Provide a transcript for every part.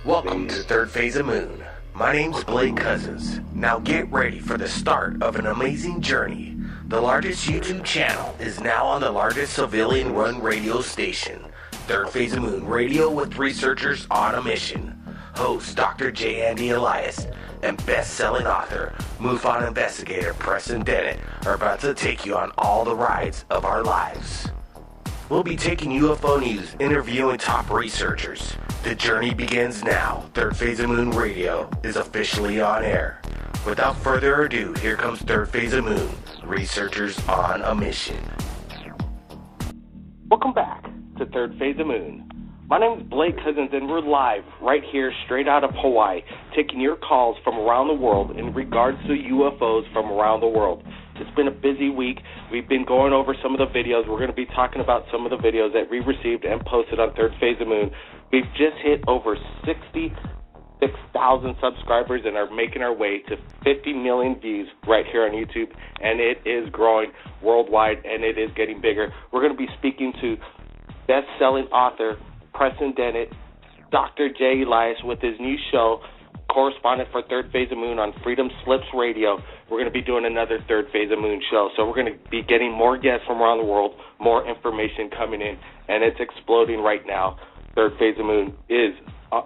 Welcome to Third Phase of Moon. My name's Blake Cousins. Now get ready for the start of an amazing journey. The largest YouTube channel is now on the largest civilian-run radio station, Third Phase of Moon Radio with researchers on a mission. Host Dr. J. Andy Elias and best-selling author, MUFON investigator Preston Dennett are about to take you on all the rides of our lives. We'll be taking UFO news, interviewing top researchers. The journey begins now. Third Phase of Moon Radio is officially on air. Without further ado, here comes Third Phase of Moon, researchers on a mission. Welcome back to Third Phase of Moon. My name is Blake Cousins, and we're live right here, straight out of Hawaii, taking your calls from around the world in regards to UFOs from around the world. It's been a busy week. We've been going over some of the videos. We're going to be talking about some of the videos that we received and posted on Third Phase of Moon. We've just hit over 66,000 subscribers and are making our way to 50 million views right here on YouTube, and it is growing worldwide, and it is getting bigger. We're going to be speaking to best-selling author Preston Dennett, Dr. J. Elias with his new show, correspondent for Third Phase of Moon on Freedom Slips Radio. We're going to be doing another Third Phase of Moon show, so we're going to be getting more guests from around the world, more information coming in, and it's exploding right now. Third Phase of Moon is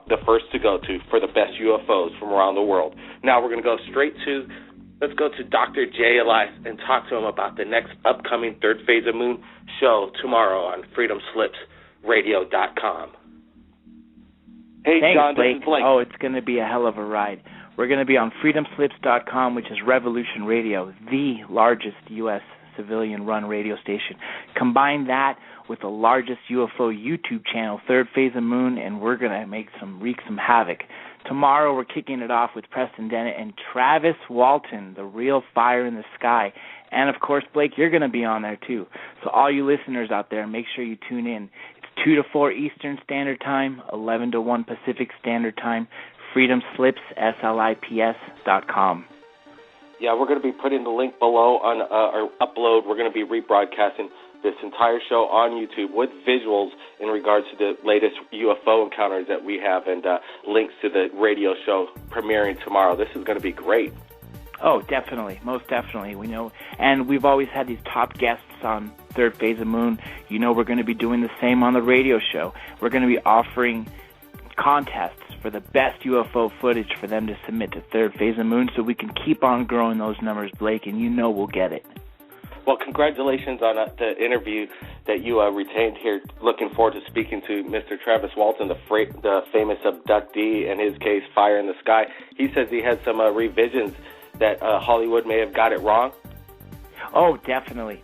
the first to go to for the best UFOs from around the world. Now we're going to go let's go to Dr. J. Elias and talk to him about the next upcoming Third Phase of Moon show tomorrow on freedomslipsradio.com. Hey, Thanks, John, Blake. this is Blake. Oh, it's going to be a hell of a ride. We're going to be on freedomslips.com, which is Revolution Radio, the largest U.S. civilian-run radio station. Combine that with the largest UFO YouTube channel, Third Phase of Moon, and we're going to wreak some havoc. Tomorrow we're kicking it off with Preston Dennett and Travis Walton, the real fire in the sky. And, of course, Blake, you're going to be on there, too. So all you listeners out there, make sure you tune in. 2 to 4 Eastern Standard Time, 11 to 1 Pacific Standard Time, freedomslips.com. Yeah, we're going to be putting the link below on our upload. We're going to be rebroadcasting this entire show on YouTube with visuals in regards to the latest UFO encounters that we have and links to the radio show premiering tomorrow. This is going to be great. Oh, definitely. Most definitely. We know. And we've always had these top guests on Third Phase of Moon. You know we're going to be doing the same on the radio show. We're going to be offering contests for the best UFO footage for them to submit to Third Phase of Moon so we can keep on growing those numbers, Blake, and you know we'll get it. Well, congratulations on the interview that you retained here. Looking forward to speaking to Mr. Travis Walton, the famous abductee, and his case, Fire in the Sky. He says he had some revisions that Hollywood may have got it wrong. Oh, definitely.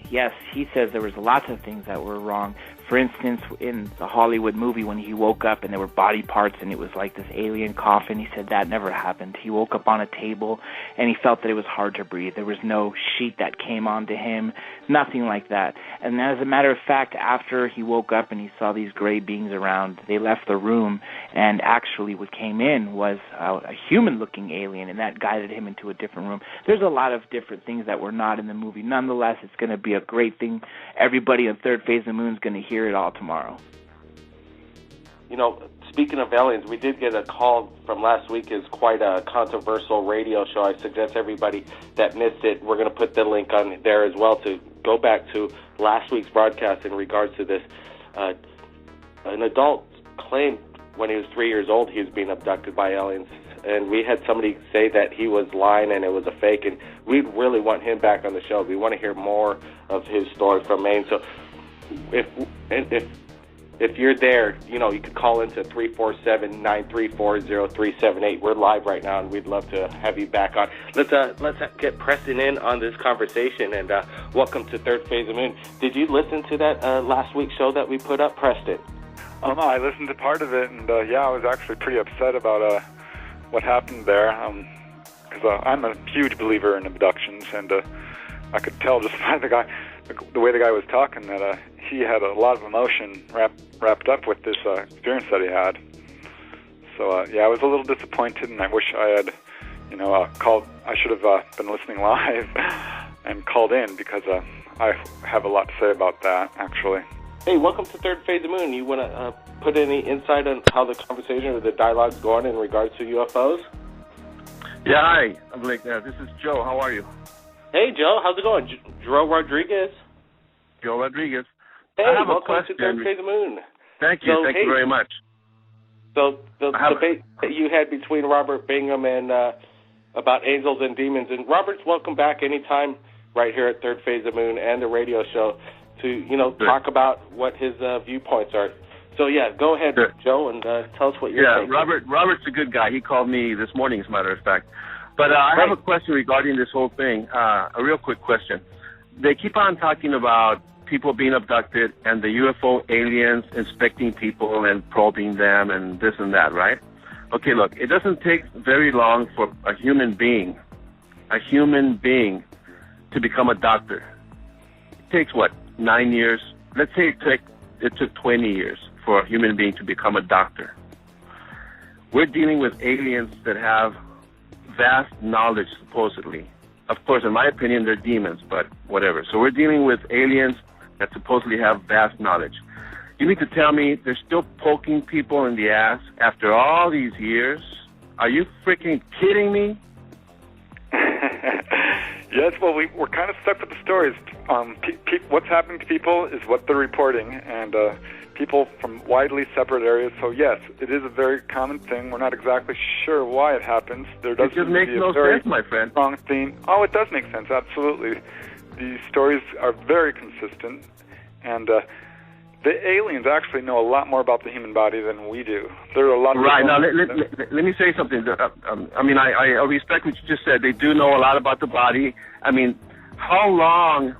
Yes, he says there was lots of things that were wrong. For instance, in the Hollywood movie, when he woke up and there were body parts and it was like this alien coffin, he said that never happened. He woke up on a table and he felt that it was hard to breathe. There was no sheet that came onto him, nothing like that. And as a matter of fact, after he woke up and he saw these gray beings around, they left the room, and actually what came in was a human-looking alien, and that guided him into a different room. There's a lot of different things that were not in the movie. Nonetheless, it's going to be a great thing. Everybody on Third Phase of the Moon is going to hear it all tomorrow. You know, speaking of aliens, we did get a call from last week. It's quite a controversial radio show. I suggest everybody that missed it, we're going to put the link on there as well to go back to last week's broadcast in regards to this. An adult claimed when he was 3 years old he was being abducted by aliens, and we had somebody say that he was lying and it was a fake, and we really want him back on the show. We want to hear more of his story from Maine. So if you're there, you know, you could call into 347-934-0378. We're live right now, and we'd love to have you back on. Let's get Preston in on this conversation, and welcome to Third Phase of Moon. Did you listen to that last week's show that we put up, Preston? Oh, no, I listened to part of it, and I was actually pretty upset about what happened there, because I'm a huge believer in abductions, and I could tell just by the way the guy was talking that he had a lot of emotion wrapped up with this experience that he had. So, I was a little disappointed, and I wish I had, called. I should have been listening live and called in, because I have a lot to say about that, actually. Hey, welcome to Third Phase of Moon. You want to put any insight on how the conversation or the dialogue's going in regards to UFOs? Yeah, hi. I'm Blake. This is Joe. How are you? Hey, Joe. How's it going? Joe Rodriguez. Joe Rodriguez. Hey, I have welcome a question. to Third Phase of Moon. Thank you. Thank you very much. So the debate that you had between Robert Bingham and about angels and demons, and Robert's welcome back anytime right here at Third Phase of Moon and the radio show to, talk about what his viewpoints are. So, yeah, go ahead, Joe, and tell us what you're thinking. Yeah, Robert's a good guy. He called me this morning, as a matter of fact. But I have a question regarding this whole thing, a real quick question. They keep on talking about people being abducted and the UFO aliens inspecting people and probing them and this and that, right? Okay, look, it doesn't take very long for a human being to become a doctor. It takes, 9 years? Let's say it took 20 years for a human being to become a doctor. We're dealing with aliens that have vast knowledge, supposedly. Of course, in my opinion, they're demons, but whatever. So we're dealing with aliens that supposedly have vast knowledge. You mean to tell me they're still poking people in the ass after all these years? Are you freaking kidding me? Yes, well, we're kind of stuck with the stories. What's happening to people is what they're reporting, and people from widely separate areas. So, yes, it is a very common thing. We're not exactly sure why it happens. There does it just makes no sense, my friend. Strong theme. Oh, it does make sense, absolutely. The stories are very consistent, and the aliens actually know a lot more about the human body than we do. There are a lot of right. Now, let me say something. I respect what you just said. They do know a lot about the body. I mean, how long?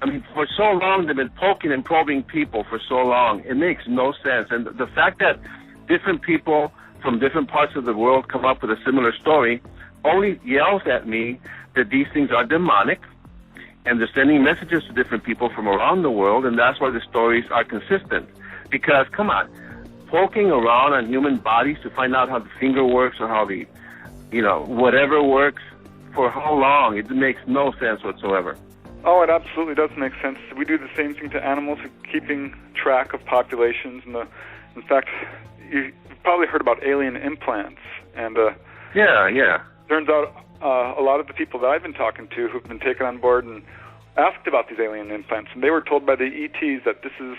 I mean, for so long they've been poking and probing people for so long. It makes no sense. And the fact that different people from different parts of the world come up with a similar story only yells at me that these things are demonic. And they're sending messages to different people from around the world, and that's why the stories are consistent. Because, come on, poking around on human bodies to find out how the finger works or how the, whatever works, for how long? It makes no sense whatsoever. Oh, it absolutely does make sense. We do the same thing to animals, keeping track of populations. And in fact, you've probably heard about alien implants. And yeah. Turns out a lot of the people that I've been talking to who've been taken on board and asked about these alien implants, and they were told by the ETs that this is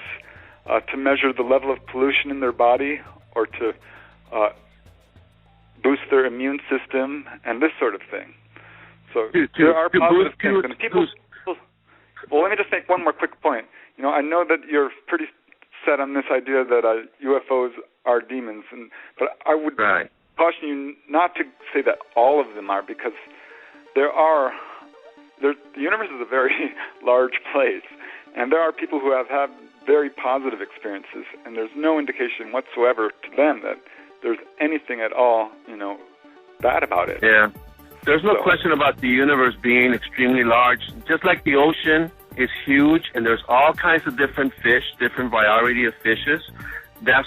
to measure the level of pollution in their body or to boost their immune system and this sort of thing. So there are positive things. And people, well, let me just make one more quick point. I know that you're pretty set on this idea that UFOs are demons, but I would caution you not to say that all of them are, because the universe is a very large place, and there are people who have had very positive experiences, and there's no indication whatsoever to them that there's anything at all, bad about it. Yeah. There's no question about the universe being extremely large. Just like the ocean is huge, and there's all kinds of different fish, different variety of fishes.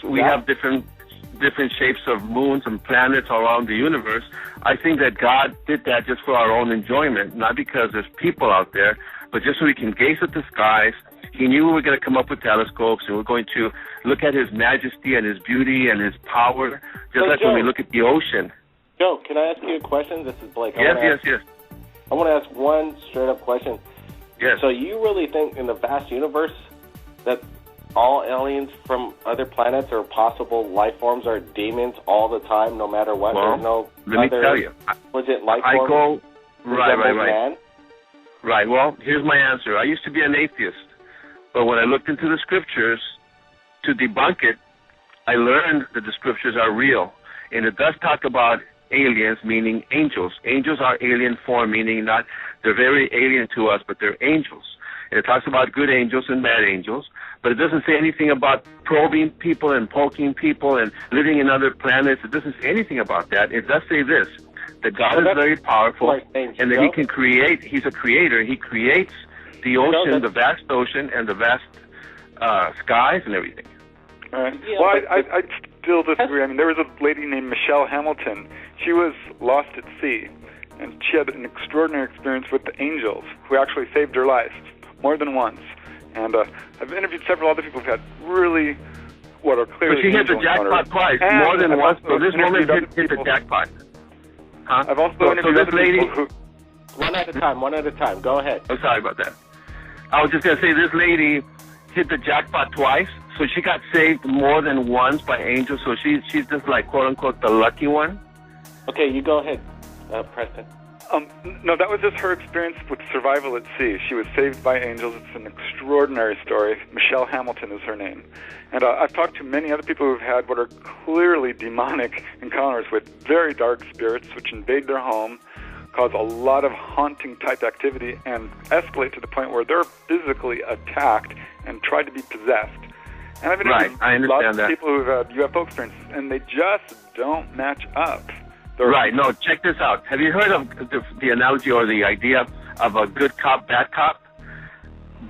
We have different shapes of moons and planets around the universe. I think that God did that just for our own enjoyment, not because there's people out there, but just so we can gaze at the skies. He knew we were going to come up with telescopes, and we're going to look at His majesty and His beauty and His power, just like when we look at the ocean. Joe, can I ask you a question? This is Blake. Yes. I want to ask one straight-up question. Yes. So you really think in the vast universe that all aliens from other planets or possible life forms are demons all the time, no matter what? Well, There's no let me tell you. Legit life forms? Right. Right. Well, here's my answer. I used to be an atheist, but when I looked into the scriptures to debunk it, I learned that the scriptures are real. And it does talk about aliens, meaning angels. Angels are alien form, meaning not they're very alien to us, but they're angels. And it talks about good angels and bad angels, but it doesn't say anything about probing people and poking people and living in other planets. It doesn't say anything about that. It does say this, that God is very powerful and that He can create. He's a creator. He creates the ocean, the vast ocean, and the vast skies and everything. All right. Well, I still disagree. I mean, there was a lady named Michelle Hamilton. She was lost at sea, and she had an extraordinary experience with the angels, who actually saved her life more than once. And I've interviewed several other people who've had really what are clearly But she hit the jackpot twice, more than once. So this woman hit the jackpot. Huh? I've also interviewed other people who... One at a time. Go ahead. I'm sorry about that. I was just going to say this lady hit the jackpot twice, so she got saved more than once by angels, so she's just like, quote-unquote, the lucky one. Okay, you go ahead, Preston. No, that was just her experience with survival at sea. She was saved by angels. It's an extraordinary story. Michelle Hamilton is her name. And I've talked to many other people who've had what are clearly demonic encounters with very dark spirits which invade their home, cause a lot of haunting-type activity, and escalate to the point where they're physically attacked and try to be possessed. And I've interviewed lots of people who've had UFO experiences, and they just don't match up. Right. No, check this out. Have you heard of the analogy or the idea of a good cop, bad cop?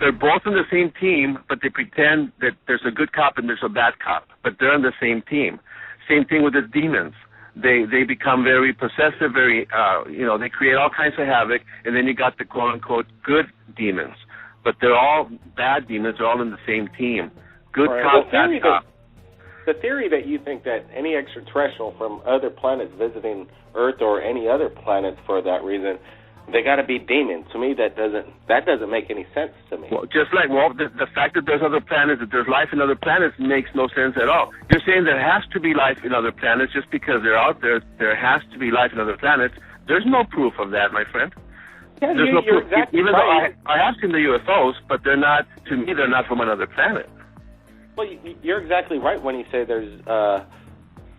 They're both on the same team, but they pretend that there's a good cop and there's a bad cop, but they're on the same team. Same thing with the demons. They become very possessive, very, they create all kinds of havoc, and then you got the quote-unquote good demons. But they're all bad demons. They're all in the same team. Good cop, bad cop. The theory that you think that any extraterrestrial from other planets visiting Earth or any other planet for that reason, they got to be demons. To me, that doesn't make any sense to me. Well, the fact that there's other planets, that there's life in other planets makes no sense at all. You're saying there has to be life in other planets just because they're out there. There has to be life in other planets. There's no proof of that, my friend. Yeah, there's no proof. Exactly Even right. though I have seen the UFOs, but they're not. To me, they're not from another planet. Well, you're exactly right when you say there's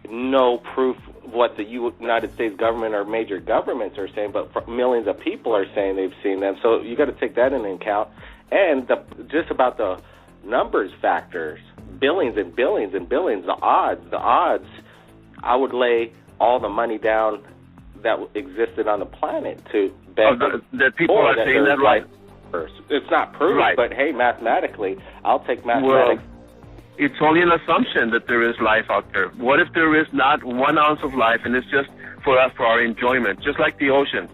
no proof what the United States government or major governments are saying, but millions of people are saying they've seen them. So you got to take that into account. And just about the numbers factors, billions and billions and billions, the odds, I would lay all the money down that existed on the planet to bet that people are saying that, right? It's not proven, right. But hey, mathematically, I'll take mathematics. Well, it's only an assumption that there is life out there. What if there is not 1 ounce of life, and it's just for us, for our enjoyment, just like the ocean?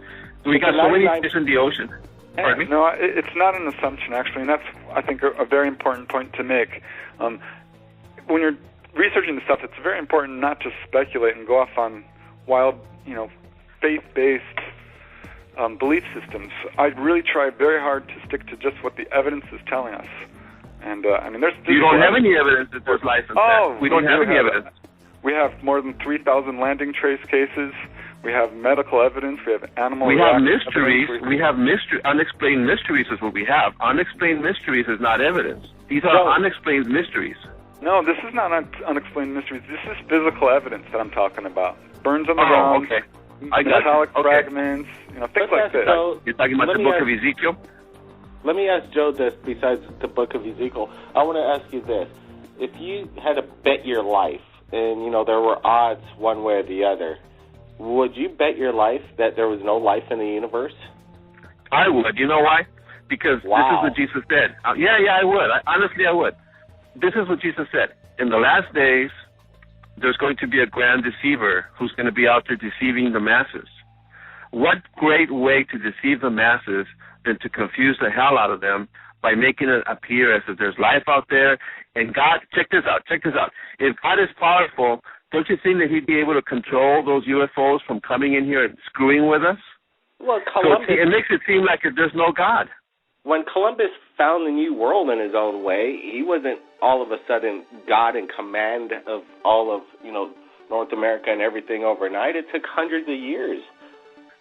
We got so many fish in the ocean. Pardon me? No, it's not an assumption, actually, and that's, I think, a very important point to make. When you're researching this stuff, it's very important not to speculate and go off on wild, faith-based belief systems. I really try very hard to stick to just what the evidence is telling us. And, there's... You don't have any evidence that there's life in that. We don't have any evidence. We have more than 3,000 landing trace cases. We have medical evidence. We have animal... We have mysteries. We have unexplained mysteries is what we have. Unexplained mysteries is not evidence. These are unexplained mysteries. No, this is not unexplained mysteries. This is physical evidence that I'm talking about. Burns on the ground, okay. metallic fragments, things like this. You're talking about the Book of Ezekiel? Let me ask Joe this, besides the Book of Ezekiel. I want to ask you this. If you had to bet your life, and, there were odds one way or the other, would you bet your life that there was no life in the universe? I would. You know why? Because this is what Jesus said. I would. Honestly, I would. This is what Jesus said. In the last days, there's going to be a grand deceiver who's going to be out there deceiving the masses. What great way to deceive the masses than to confuse the hell out of them by making it appear as if there's life out there. And God, check this out. If God is powerful, don't you think that he'd be able to control those UFOs from coming in here and screwing with us? Well, Columbus... So it makes it seem like there's no God. When Columbus found the New World in his own way, he wasn't all of a sudden God in command of all of, North America and everything overnight. It took hundreds of years.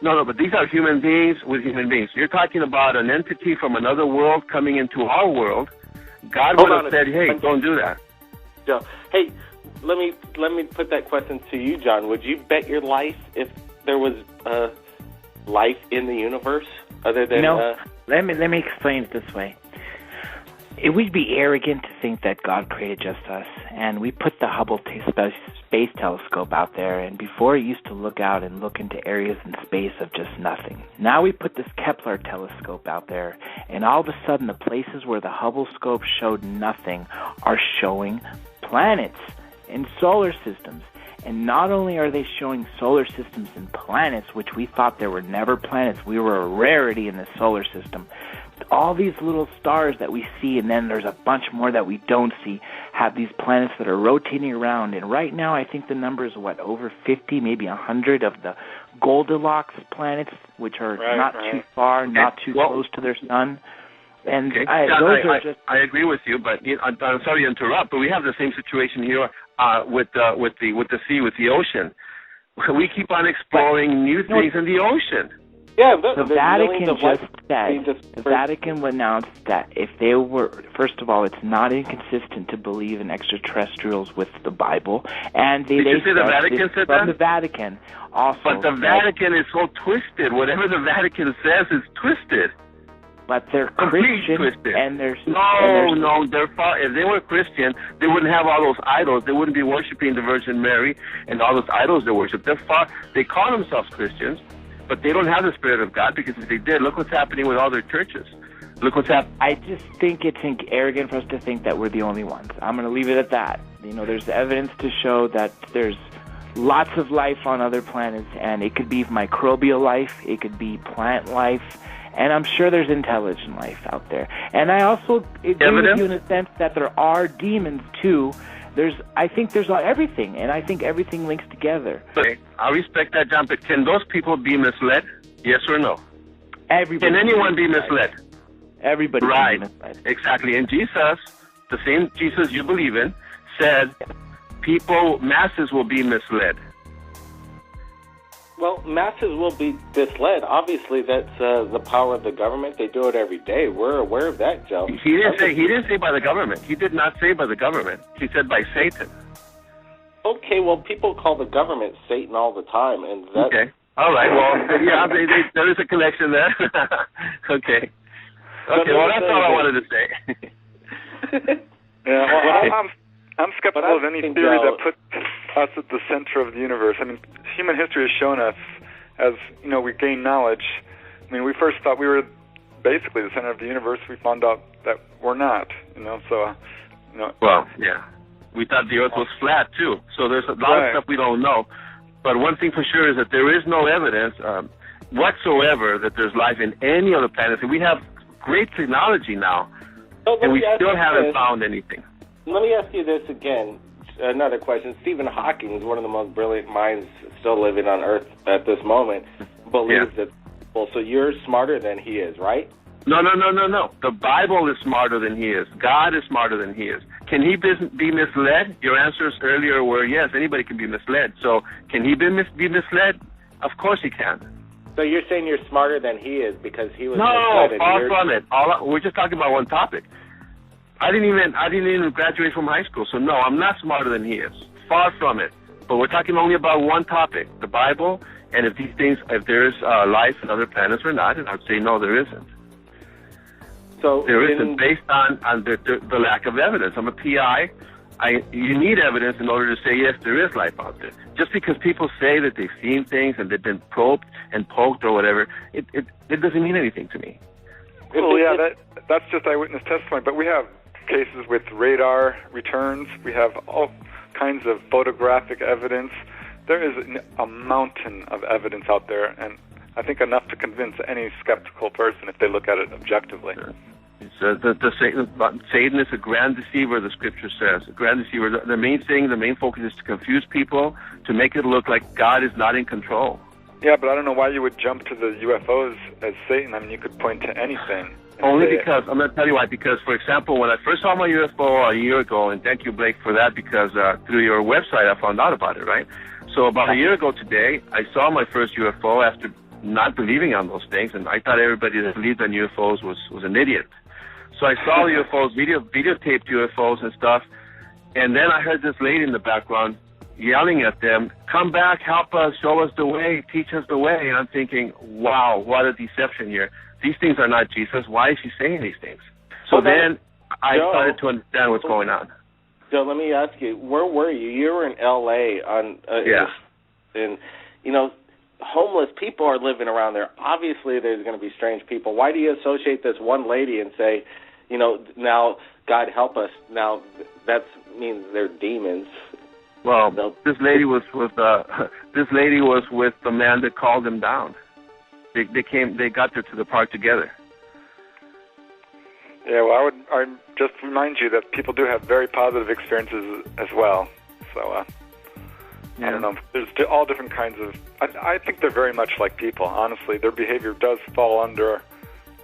No, but these are human beings with human beings. You're talking about an entity from another world coming into our world. God would have said, hey, don't do that. Joe, hey, let me put that question to you, John. Would you bet your life if there was life in the universe other than... Let me explain it this way. It would be arrogant to think that God created just us, and we put the Hubble Space Telescope out there, and before it used to look out and look into areas in space of just nothing. Now we put this Kepler telescope out there, and all of a sudden the places where the Hubble scope showed nothing are showing planets and solar systems. And not only are they showing solar systems and planets, which we thought there were never planets, we were a rarity in the solar system. all these little stars that we see, and then there's a bunch more that we don't see, have these planets that are rotating around. And right now, I think the number is, over 50, maybe 100 of the Goldilocks planets, which are not too far, not too close to their sun. And I agree with you, but I'm sorry to interrupt, but we have the same situation here with the sea, with the ocean. We keep on exploring new things in the ocean. Yeah, the Vatican the Vatican announced that if they were, first of all, it's not inconsistent to believe in extraterrestrials with the Bible, and Did you say the Vatican said that? From the Vatican, also. But the Vatican is so twisted. Whatever the Vatican says is twisted. But they're Christian, twisted. And they're they're far. If they were Christian, they wouldn't have all those idols. They wouldn't be worshiping the Virgin Mary and all those idols they worship. They're far. They call themselves Christians, but they don't have the Spirit of God, because if they did, look what's happening with all their churches. Look what's happening. I just think it's arrogant for us to think that we're the only ones. I'm going to leave it at that. There's evidence to show that there's lots of life on other planets, and it could be microbial life, it could be plant life, and I'm sure there's intelligent life out there. And I also agree with you in a sense that there are demons too. I think there's everything, and I think everything links together. Okay, I respect that, John, but can those people be misled? Yes or no? Everybody. Can anyone be misled? Everybody right. can be misled. Exactly. And Jesus, the same Jesus you believe in, said masses will be misled. Well, masses will be misled. Obviously, that's the power of the government. They do it every day. We're aware of that, Joe. He didn't say by the government. He did not say by the government. He said by Satan. Okay, well, people call the government Satan all the time, and that. Okay. All right. Well, yeah, there is a connection there. Okay. Okay. Well, that's all I wanted to say. Yeah. Well, I'm skeptical of any theory that puts us at the center of the universe. I mean, human history has shown us, as we gain knowledge. I mean, we first thought we were basically the center of the universe. We found out that we're not. Well, yeah, we thought the Earth was flat too. So there's a lot of stuff we don't know. But one thing for sure is that there is no evidence whatsoever that there's life in any other planets, and we have great technology now, and we still haven't found anything. Let me ask you this again, another question. Stephen Hawking is one of the most brilliant minds still living on Earth at this moment, believes that. Well, so you're smarter than he is, right? No. The Bible is smarter than he is. God is smarter than he is. Can he be misled? Your answers earlier were yes, anybody can be misled. So can he be misled? Of course he can. So you're saying you're smarter than he is because he was misled? No, far from it. We're just talking about one topic. I didn't even graduate from high school, so no, I'm not smarter than he is. Far from it. But we're talking only about one topic, the Bible, and if there is life on other planets or not, and I'd say no, there isn't. So there isn't, based on the lack of evidence. I'm a PI. You need evidence in order to say yes, there is life out there. Just because people say that they've seen things and they've been probed and poked or whatever, it doesn't mean anything to me. Well, yeah, that's just eyewitness testimony, but we have cases with radar returns. We have all kinds of photographic evidence. There is a mountain of evidence out there, and I think enough to convince any skeptical person if they look at it objectively. Sure. Satan is a grand deceiver, the scripture says. A grand deceiver. The main focus is to confuse people, to make it look like God is not in control. Yeah, but I don't know why you would jump to the UFOs as Satan. I mean, you could point to anything. Only because, I'm going to tell you why, because, for example, when I first saw my UFO a year ago, and thank you, Blake, for that, because through your website I found out about it, right? So about a year ago today, I saw my first UFO after not believing on those things, and I thought everybody that believed on UFOs was an idiot. So I saw UFOs, videotaped UFOs and stuff, and then I heard this lady in the background yelling at them, "Come back, help us, show us the way, teach us the way." And I'm thinking, wow, what a deception here. These things are not Jesus. Why is she saying these things? So then I started to understand what's going on. Joe, let me ask you, where were you? You were in L.A. And homeless people are living around there. Obviously, there's going to be strange people. Why do you associate this one lady and say, now God help us? Now that means they're demons. Well, this lady was with the man that called them down. They got there to the park together. Yeah, well, I just remind you that people do have very positive experiences as well. So, I don't know. There's all different kinds of... I think they're very much like people, honestly. Their behavior does fall under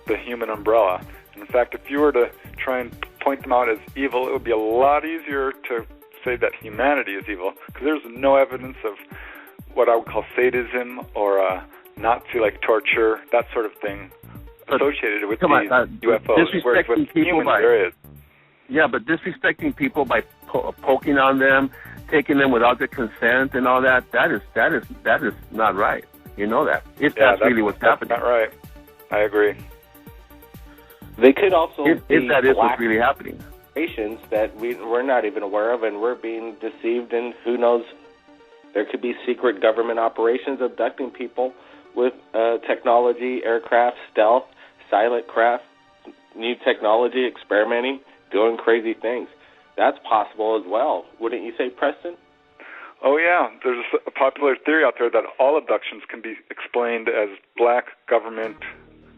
the human umbrella. And in fact, if you were to try and point them out as evil, it would be a lot easier to say that humanity is evil, because there's no evidence of what I would call sadism or Nazi-like torture, that sort of thing, associated with these UFOs, whereas with humans there is. Yeah, but disrespecting people by poking on them, taking them without their consent and all that, that is not right. You know that. If that's really what's happening. That's not right. I agree. They could also if that is what's really happening. That we're not even aware of, and we're being deceived, and who knows, there could be secret government operations abducting people with technology, aircraft, stealth, silent craft, new technology, experimenting, doing crazy things. That's possible as well. Wouldn't you say, Preston? Oh, yeah. There's a popular theory out there that all abductions can be explained as black government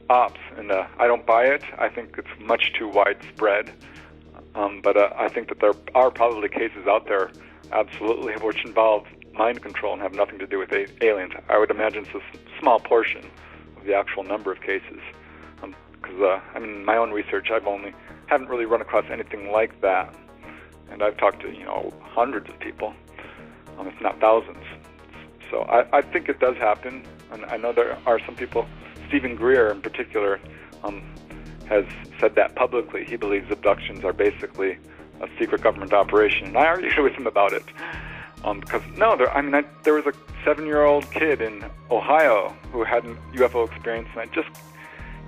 ops, and I don't buy it. I think it's much too widespread. But I think that there are probably cases out there, absolutely, which involve mind control and have nothing to do with aliens. I would imagine it's a small portion of the actual number of cases. Because, in my own research, haven't really run across anything like that. And I've talked to, hundreds of people, if not thousands. So I think it does happen. And I know there are some people, Stephen Greer in particular, has said that publicly. He believes abductions are basically a secret government operation. And I argued with him about it. Because, there was a 7-year-old kid in Ohio who had a UFO experience, and I just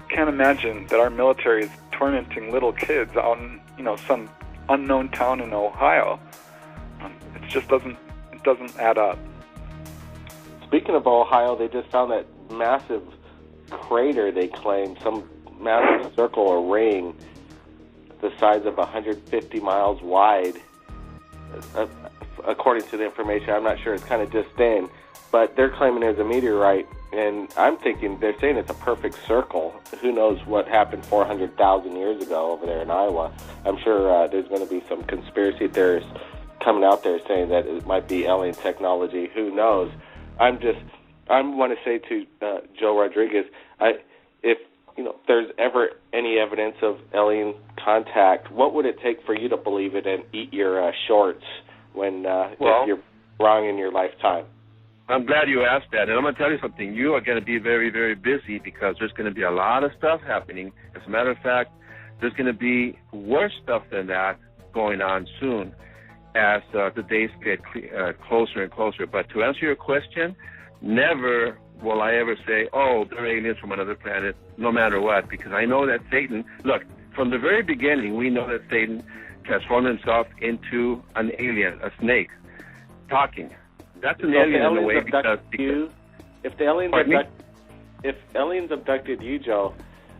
can't imagine that our military is tormenting little kids out in, some unknown town in Ohio. It just doesn't add up. Speaking of Ohio, they just found that massive crater, they claim, some massive circle or ring the size of 150 miles wide. According to the information, I'm not sure, it's kind of just in, but they're claiming there's a meteorite, and I'm thinking they're saying it's a perfect circle. Who knows what happened 400,000 years ago over there in Iowa. I'm sure there's going to be some conspiracy theorists coming out there saying that it might be alien technology. Who knows? I want to say to Joe Rodriguez, if there's ever any evidence of alien contact, what would it take for you to believe it and eat your shorts when if you're wrong in your lifetime? I'm glad you asked that, and I'm going to tell you something. You are going to be very, very busy because there's going to be a lot of stuff happening. As a matter of fact, there's going to be worse stuff than that going on soon as the days get closer and closer. But to answer your question, never will I ever say, oh, they're aliens from another planet, no matter what, because I know that Satan, look, from the very beginning, we know that Satan transformed himself into an alien, a snake, talking. That's an alien in a way because if aliens abducted you, Joe,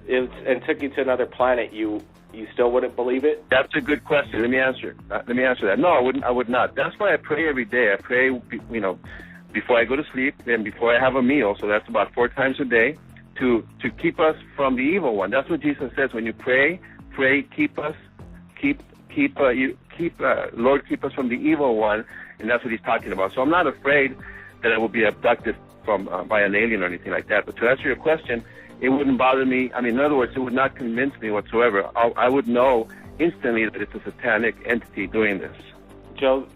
and took you to another planet, you still wouldn't believe it? That's a good question. Let me answer that. No, I wouldn't. I would not. That's why I pray every day. I pray, before I go to sleep and before I have a meal. So that's about 4 times a day to keep us from the evil one. That's what Jesus says when you pray, keep us, Lord, keep us from the evil one. And that's what he's talking about. So I'm not afraid that I will be abducted by an alien or anything like that. But to answer your question, it wouldn't bother me. In other words, it would not convince me whatsoever. I would know instantly that it's a satanic entity doing this. Joe,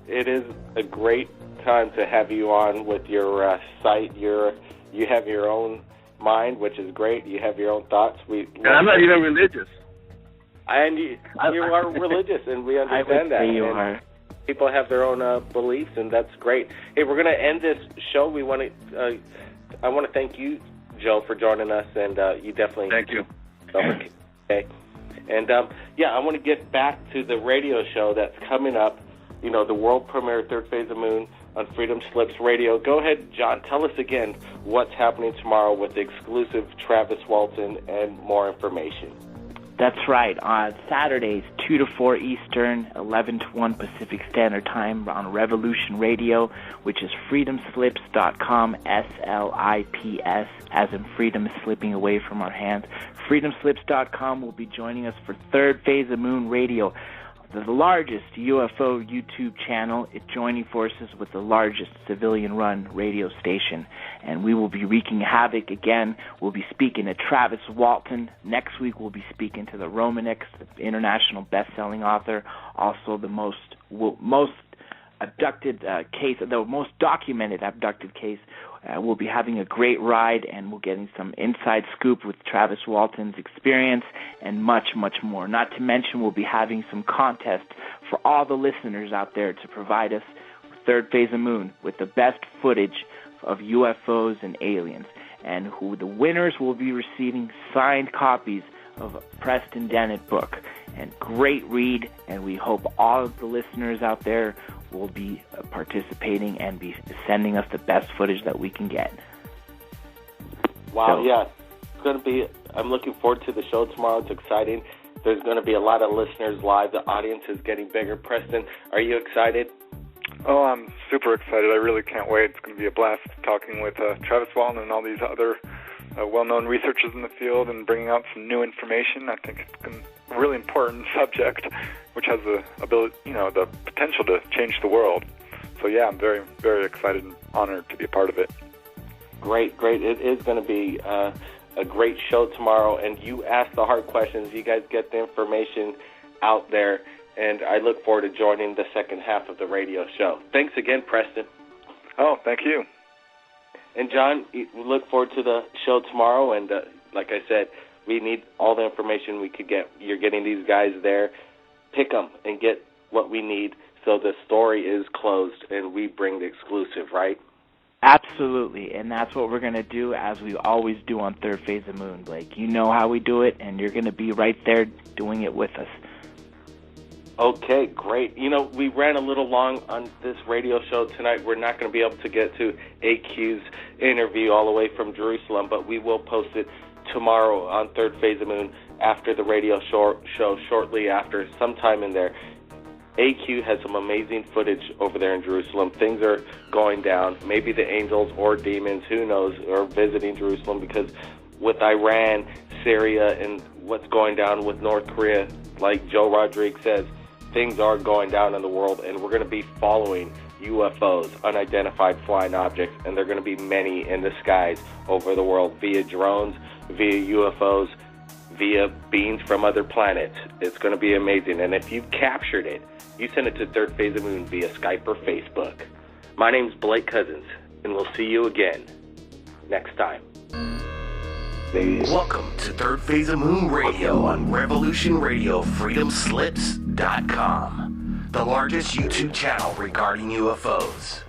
it is a great time to have you on with your site. You have your own mind, which is great. You have your own thoughts. And I'm not even religious. And you are religious, and we understand that. You are. People have their own beliefs, and that's great. Hey, we're going to end this show. I want to thank you, Joe, for joining us, and you definitely... Thank you. Okay. And, I want to get back to the radio show that's coming up, the world premiere, Third Phase of Moon, on Freedom Slips Radio. Go ahead, John, tell us again what's happening tomorrow with the exclusive Travis Walton and more information. That's right. On Saturdays, 2 to 4 Eastern, 11 to 1 Pacific Standard Time on Revolution Radio, which is freedomslips.com, SLIPS, as in freedom is slipping away from our hands. Freedomslips.com will be joining us for Third Phase of Moon Radio, the largest UFO YouTube channel, joining forces with the largest civilian-run radio station. And we will be wreaking havoc again. We'll be speaking to Travis Walton. Next week we'll be speaking to the Romanix, the international best-selling author, also the most abducted case, the most documented abducted case. We'll be having a great ride, and we're getting some inside scoop with Travis Walton's experience and much, much more. Not to mention we'll be having some contests for all the listeners out there to provide us, Third Phase of Moon, with the best footage of UFOs and aliens. And who the winners will be receiving signed copies of Preston Dennett book. And great read, and we hope all of the listeners out there will be participating and be sending us the best footage that we can get. Wow, yeah. It's going to be, I'm looking forward to the show tomorrow. It's exciting. There's going to be a lot of listeners live. The audience is getting bigger. Preston, are you excited? Oh, I'm super excited. I really can't wait. It's going to be a blast talking with Travis Walton and all these other well-known researchers in the field and bringing out some new information. I think it's a really important subject, which has the ability, the potential to change the world. So yeah, I'm very, very excited and honored to be a part of it. Great. It is going to be a great show tomorrow, and you ask the hard questions. You guys get the information out there, and I look forward to joining the second half of the radio show. Thanks again, Preston. Oh, thank you. And John, we look forward to the show tomorrow, and like I said, we need all the information we could get. You're getting these guys there. Pick them and get what we need so the story is closed and we bring the exclusive, right? Absolutely, and that's what we're going to do, as we always do on Third Phase of Moon, Blake. You know how we do it, and you're going to be right there doing it with us. Okay, great. We ran a little long on this radio show tonight. We're not going to be able to get to AQ's interview all the way from Jerusalem, but we will post it tomorrow on Third Phase of Moon after the radio show, shortly after, sometime in there. AQ has some amazing footage over there in Jerusalem. Things are going down. Maybe the angels or demons, who knows, are visiting Jerusalem, because with Iran, Syria, and what's going down with North Korea, like Joe Rodriguez says, things are going down in the world, and we're going to be following UFOs, unidentified flying objects, and there are going to be many in the skies over the world via drones, via UFOs, via beings from other planets. It's going to be amazing, and if you've captured it, you send it to Third Phase of Moon via Skype or Facebook. My name's Blake Cousins, and we'll see you again next time. Welcome to Third Phase of Moon Radio on Revolution Radio, freedomslips.com, the largest YouTube channel regarding UFOs.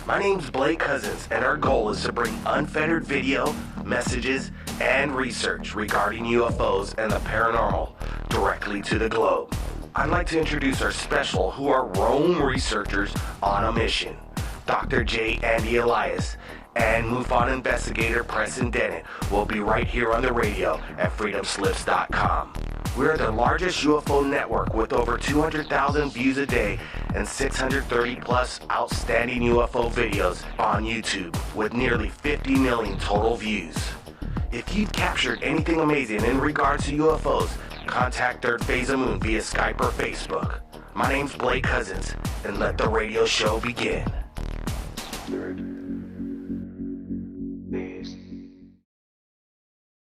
My name's Blake Cousins, and our goal is to bring unfettered video, messages, and research regarding UFOs and the paranormal directly to the globe. I'd like to introduce our special Who Are Rome researchers on a mission, Dr. J. Andy Elias, and MUFON investigator Preston Dennett will be right here on the radio at freedomslips.com. We're the largest UFO network with over 200,000 views a day and 630 plus outstanding UFO videos on YouTube with nearly 50 million total views. If you've captured anything amazing in regards to UFOs, contact Third Phase of Moon via Skype or Facebook. My name's Blake Cousins, and let the radio show begin.